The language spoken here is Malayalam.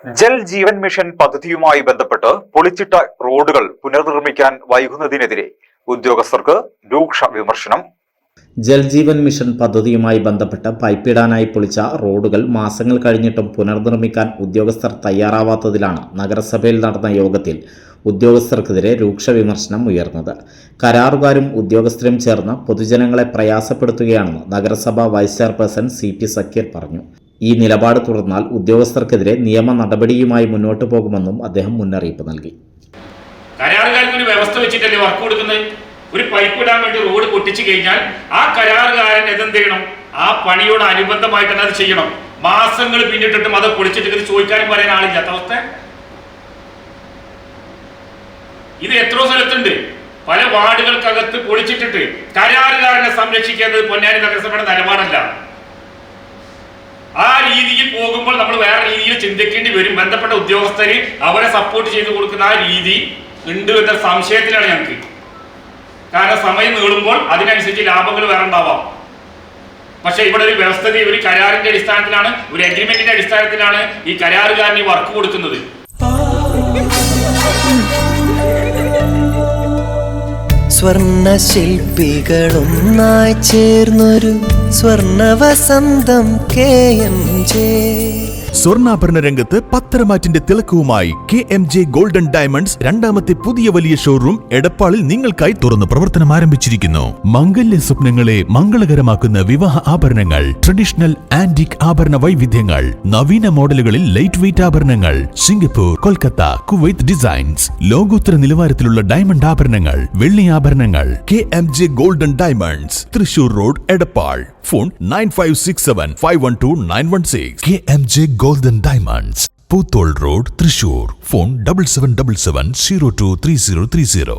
ജൽ ജീവൻ മിഷൻ പദ്ധതിയുമായി ബന്ധപ്പെട്ട് പൊളിച്ചിട്ട റോഡുകൾ പുനർനിർമ്മിക്കാൻ വൈകുന്നതിനെതിരെ ഉദ്യോഗസ്ഥർക്ക് രൂക്ഷ വിമർശനം. ജൽജീവൻ മിഷൻ പദ്ധതിയുമായി ബന്ധപ്പെട്ട് പൈപ്പിടാനായി പൊളിച്ച റോഡുകൾ മാസങ്ങൾ കഴിഞ്ഞിട്ടും പുനർനിർമ്മിക്കാൻ ഉദ്യോഗസ്ഥർ തയ്യാറാവാത്തതിലാണ് നഗരസഭയിൽ നടന്ന യോഗത്തിൽ ഉദ്യോഗസ്ഥർക്കെതിരെ രൂക്ഷ വിമർശനം ഉയർന്നത്. കരാറുകാരും ഉദ്യോഗസ്ഥരും ചേർന്ന് പൊതുജനങ്ങളെ പ്രയാസപ്പെടുത്തുകയാണെന്ന് നഗരസഭ വൈസ് ചെയർപേഴ്സൺ CP സക്കീർ പറഞ്ഞു. ഈ നിലപാട് തുടർന്നാൽ ഉദ്യോഗസ്ഥർക്കെതിരെ നിയമ നടപടിയുമായി മുന്നോട്ടു പോകുമെന്നും അദ്ദേഹം മുന്നറിയിപ്പ് നൽകി. കരാറുകാർക്ക് ഒരു വ്യവസ്ഥ വെച്ചിട്ടല്ലേ വർക്ക് കൊടുക്കുന്നത്. ഒരു പൈപ്പ് ഇടാൻ വേണ്ടി റോഡ് പൊട്ടിച്ചു കഴിഞ്ഞാൽ ആ കരാറുകാരൻ എന്ത് ചെയ്യണം? ആ പണിയോട് അനുബന്ധമായിട്ട് തന്നെ അത് ചെയ്യണം. മാസങ്ങൾ പിന്നിട്ടിട്ടും അത് പൊളിച്ചിട്ട് ഇത് ചോദിക്കാനും പറയാൻ ആളില്ലാത്ത അവസ്ഥ. ഇത് എത്രയോ സ്ഥലത്തുണ്ട്. പല വാർഡുകൾക്കകത്ത് പൊളിച്ചിട്ടിട്ട് കരാറുകാരനെ സംരക്ഷിക്കേണ്ടത് പൊന്നാനി നഗരസഭയുടെ നിലപാടല്ല. ആ രീതിയിൽ പോകുമ്പോൾ നമ്മൾ വേറെ രീതിയിൽ ചിന്തിക്കേണ്ടി വരും. ബന്ധപ്പെട്ട ഉദ്യോഗസ്ഥര് അവരെ സപ്പോർട്ട് ചെയ്ത് കൊടുക്കുന്ന ആ രീതി ഉണ്ട് എന്ന സംശയത്തിലാണ് ഞങ്ങൾക്ക്. കാരണം സമയം നീളുമ്പോൾ അതിനനുസരിച്ച് ലാഭങ്ങൾ വേറെ ഉണ്ടാവാം. പക്ഷെ ഇവിടെ ഒരു വ്യവസ്ഥിതി ഒരു കരാറിന്റെ അടിസ്ഥാനത്തിലാണ്, ഒരു അഗ്രിമെന്റിന്റെ അടിസ്ഥാനത്തിലാണ് ഈ കരാറുകാരന് ഈ വർക്ക് കൊടുക്കുന്നത്. സ്വർണ്ണ ശില്പികളൊന്നായി ചേർന്നൊരു സ്വർണ്ണവസന്തം KMJ. സ്വർണ്ണാഭരണ രംഗത്ത് പത്തരമാറ്റിന്റെ തിളക്കവുമായി KMJ ഗോൾഡൻ ഡയമണ്ട്സ് രണ്ടാമത്തെ പുതിയ വലിയ ഷോറൂം എടപ്പാളിൽ നിങ്ങൾക്കായി തുറന്ന് പ്രവർത്തനം ആരംഭിച്ചിരിക്കുന്നു. മംഗല്യ സ്വപ്നങ്ങളെ മംഗളകരമാക്കുന്ന വിവാഹ ആഭരണങ്ങൾ, ട്രഡീഷണൽ ആന്റിക് ആഭരണ വൈവിധ്യങ്ങൾ, നവീന മോഡലുകളിൽ ലൈറ്റ് വെയ്റ്റ് ആഭരണങ്ങൾ, സിംഗപ്പൂർ, കൊൽക്കത്ത, കുവൈത്ത് ഡിസൈൻസ്, ലോകോത്തര നിലവാരത്തിലുള്ള ഡയമണ്ട് ആഭരണങ്ങൾ, വെള്ളി ആഭരണങ്ങൾ. KMJ golden diamonds, Thrissur road, Edappal. Phone 9567512916. KMJ golden diamonds, Poothole road, Thrissur. Phone 7777023030.